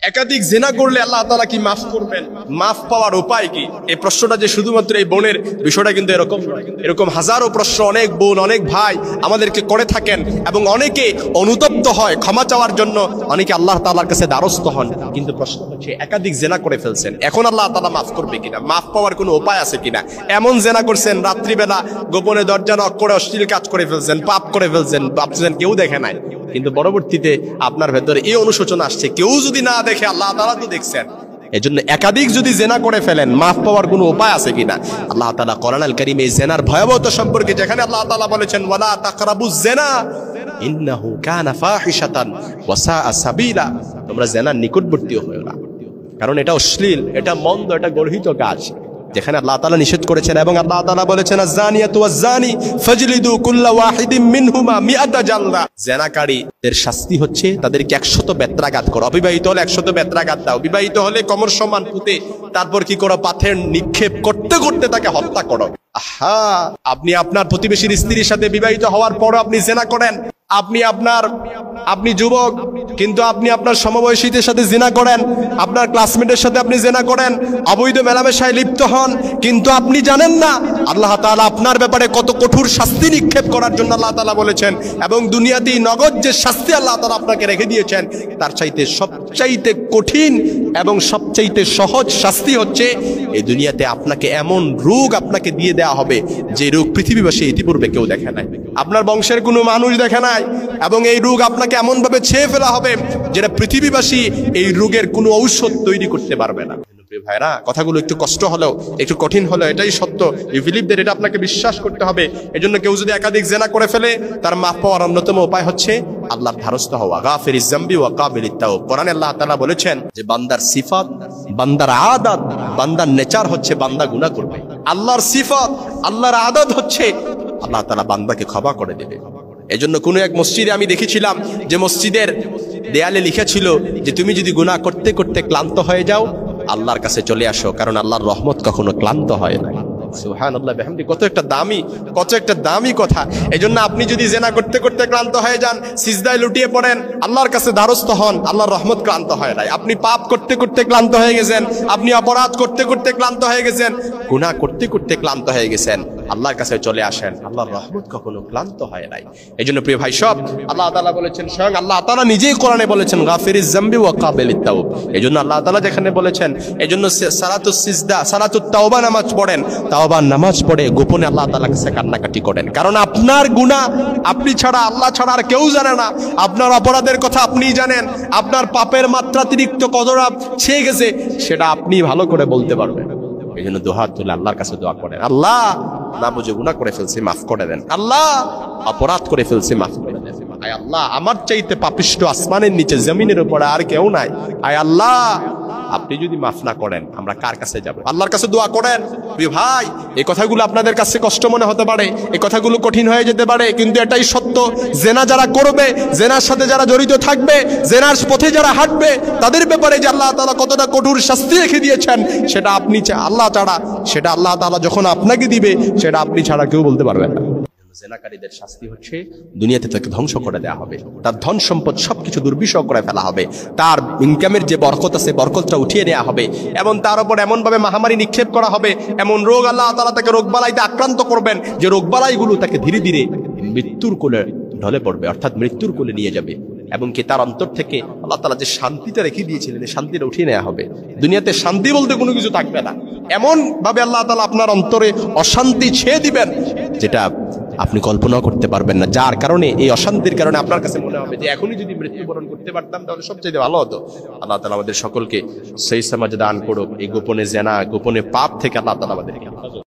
একাধিক জিনা করলে আল্লাহ তাআলা কি মাফ করবেন? মাফ পাওয়ার উপায় কি? এই প্রশ্নটা যে শুধুমাত্র এই বোনের বিষয়টা কিন্তু এরকম নয়। এরকম হাজারো প্রশ্ন অনেক বোন অনেক ভাই আমাদেরকে করে থাকেন এবং অনেকে অনুতপ্ত হয় ক্ষমা চাওয়ার জন্য, অনেকে আল্লাহ তাআলার কাছে দ্বারস্থ হন। কিন্তু প্রশ্ন হচ্ছে একাধিক জিনা করে ফেলছেন, এখন আল্লাহ তাআলা মাফ করবে কিনা? মাফ পাওয়ার কোনো উপায় আছে কিনা? এমন জিনা করছেন রাত্রিবেলা গোপনে দরজা নক করে অশ্লীল কাজ করে ফেলছেন, পাপ করে ফেলছেন, ভাবছেন কেউ দেখে নাই, কিন্তু পরবর্তীতে আপনার ভেতরে এই অনুশোচনা আসছে কেউ যদি না দেখে আল্লাহ তাআলা তো দেখছেন। এজন্য একাধিক যদি জিনা করে ফেলেন মাফ পাওয়ার কোনো উপায় আছে কিনা? আল্লাহ তাআলা কোরআনুল কারীমে এই জিনার ভয়াবহতা সম্পর্কে যেখানে আল্লাহ তাআলা বলেছেন ওয়ালা তাকরাবুজ জিনা ইন্নাহু কানা ফাহিশাতান ওয়া সাআ সাবিলা, তোমরা জিনার নিকটবর্তী হয়ো না, কারণ এটা অশ্লীল, এটা মন্দ, এটা গর্হিত কাজ, যেখানে আল্লাহ তাআলা নিষেধ করেছেন। এবং আল্লাহ তাআলা বলেছেন আয-যানিয়াতু ওয়াজ-যানি ফাজলিদু কুল্লা ওয়াহিদিম মিনহুমা মিআতা জালদা, জিনাকারীদের শাস্তি হচ্ছে তাদেরকে 100 বেত্রাঘাত করো। অবিবাহিত হলে 100 বেত্রাঘাত দাও, বিবাহিত হলে কোমর সমান পুঁতে তারপর কি করো, পাথর নিক্ষেপ করতে করতে তাকে হত্যা করো। আহা, আপনি আপনার প্রতিবেশীর স্ত্রীর সাথে বিবাহিত হওয়ার পরও আপনি জিনা করেন, আপনি যুবক কিন্তু আপনি আপনার সমবয়সীদের সাথে জিনা করেন, আপনার ক্লাসমেটের সাথে আপনি জিনা করেন, অবৈধ মেলামেশায় লিপ্ত হন, কিন্তু আপনি জানেন না আল্লাহ তাআলা আপনার ব্যাপারে কত কঠোর শাস্তি নিক্ষেপ করার জন্য আল্লাহ তাআলা বলেছেন। এবং দুনিয়াতেই নগদ যে শাস্তি আল্লাহ তাআলা আপনাকে রেখে দিয়েছেন তার চাইতে সবচাইতে কঠিন এবং সবচাইতে সহজ শাস্তি হচ্ছে এই দুনিয়াতে আপনাকে এমন রোগ আপনাকে দিয়ে দেওয়া হবে যে রোগ পৃথিবীবাসী ইতিপূর্বে কেউ দেখে নাই, আপনার বংশের কোনো মানুষ দেখে নাই, এবং এই রোগ আপনাকে এমন ভাবে ছেয়ে ফেলা হবে যেটা পৃথিবীবাসী এই রোগের কোনো ঔষধ তৈরি করতে পারবে না। ভাইরা, কথাগুলো একটু কষ্ট হলেও একটু কঠিন হলেও এটাই সত্য, ইউ বিলিভ দ্যাট, এটা আপনাকে বিশ্বাস করতে হবে। এজন্য কেউ যদি একাধিক জিনা করে ফেলে তার মাফ পাওয়ার অন্যতম উপায় হচ্ছে আল্লাহর দ্বারস্থ হওয়া, গাফিরিজ যামবি ওয়া কাবিলিত তাওব। কোরআনে আল্লাহ তাআলা বলেছেন যে বান্দার সিফাত, বান্দার আদত, বান্দার নেচার হচ্ছে বান্দা গুনাহ করবে। আল্লাহর সিফাত, আল্লাহর আদত হচ্ছে আল্লাহ তাআলা বান্দাকে ক্ষমা করে দেবে। এজন্য কোনো এক মসজিদে আমি দেখেছিলাম যে মসজিদের দেয়ালে লিখা ছিল যে তুমি যদি গুনাহ করতে করতে ক্লান্ত হয়ে যাও আল্লাহর কাছে চলে আসো, কারণ আল্লাহর রহমত কখনো ক্লান্ত হয় না। সুবহানাল্লাহ বিহামদি, কত একটা দামি কথা। এজন্য আপনি যদি জিনা করতে করতে ক্লান্ত হয়ে যান, সিজদায় লুটিয়ে পড়েন, আল্লাহর কাছে দ্বারস্থ হন, আল্লাহর রহমত ক্লান্ত হয় নাই। আপনি পাপ করতে করতে ক্লান্ত হয়ে গেছেন, আপনি অপরাধ করতে করতে ক্লান্ত হয়ে গেছেন, গুনাহ করতে করতে ক্লান্ত হয়ে গেছেন, আল্লাহর কাছে চলে আসেন, আল্লাহর রহমত কখনো ক্লান্ত হয় নাই। এজন্য প্রিয় ভাই সব, আল্লাহ তাআলা বলেছেন, স্বয়ং আল্লাহ তাআলা নিজেই কোরআনে বলেছেন গাফিরিজ যামবি ওয়া কাবিলিত তাওব। এজন্য আল্লাহ তাআলা যেখানে বলেছেন, এজন্য সালাতুস সিজদা, সালাতুত তাওবা নামাজ পড়েন, তাওবার নামাজ পড়ে গোপনে আল্লাহ তাআলার কাছে কান্নাকাটি করেন, কারণ আপনার গুনাহ আপনি ছাড়া, আল্লাহ ছাড়া আর কেউ জানে না। আপনার অপরাধের কথা আপনিই জানেন, আপনার পাপের মাত্রাতিরিক্ত কতটা ছেয়ে গেছে সেটা আপনি ভালো করে বলতে পারবেন। এই জন্য দুহাত তুলে আল্লাহর কাছে দোয়া করেন, আল্লাহ না বুঝে গুনাহ করে ফেলছি মাফ করে দেন, আল্লাহ অপরাধ করে ফেলছি মাফ করে দেন, আয় আল্লাহ আমার চাইতে পাপিষ্ঠ আসমানের নিচে জমিনের উপরে আর কেউ নাই, আয় আল্লাহ আপনি যদি মাফ না করেন আমরা কার কাছে যাব? আল্লাহর কাছে দোয়া করেন। প্রিয় ভাই, এই কথাগুলো আপনাদের কাছে কষ্ট মনে হতে পারে, এই কথাগুলো কঠিন হয়ে যেতে পারে, কিন্তু এটাই সত্য। জেনা যারা করবে, জেনার সাথে যারা জড়িত থাকবে, জেনার পথে যারা হাঁটবে, তাদের ব্যাপারে যে আল্লাহ তাআলা কতটা কঠোর শাস্তি রেখে দিয়েছেন সেটা আপনি আল্লাহ ছাড়া, সেটা আল্লাহ তাআলা যখন আপনাকে দিবে সেটা আপনি ছাড়া কেউ বলতে পারবেন না। জেনাকারীদের শাস্তি হচ্ছে দুনিয়াতে তাকে ধ্বংস করে দেওয়া হবে, তার ধন সম্পদ সবকিছু দুর্বিষহ করে ফেলা হবে, তার ইনকামের যে বরকত আছে বরকতটা উঠিয়ে নেওয়া হবে, এবং তার উপর এমন ভাবে মহামারী নিক্ষেপ করা হবে, এমন রোগ আল্লাহ তাআলা তাকে রোগবালাইতে আক্রান্ত করবেন যে রোগবালাইগুলো তাকে ধীরে ধীরে মৃত্যুর কোলে ঢলে পড়বে, অর্থাৎ মৃত্যুর কোলে নিয়ে যাবে, এবং কি তার অন্তর থেকে আল্লাহ তাআলা যে শান্তিটা রেখে দিয়েছিলেন এই শান্তিটা উঠিয়ে নেওয়া হবে। দুনিয়াতে শান্তি বলতে কোনো কিছু থাকবে না, এমন ভাবে আল্লাহ তাআলা আপনার অন্তরে অশান্তি ছেয়ে দিবেন যেটা আপনি কল্পনা করতে পারবেন না, যার কারণে এই অশান্তির কারণে আপনার কাছে মনে হবে যে এখনই যদি মৃত্যুবরণ করতে পারতাম তাহলে সবচেয়ে ভালো হতো। আল্লাহ তাআলা আমাদের সকলকে সেই সমাজ দান করুক, এই গোপনে জেনা, গোপনে পাপ থেকে আল্লাহ তাআলা আমাদেরকে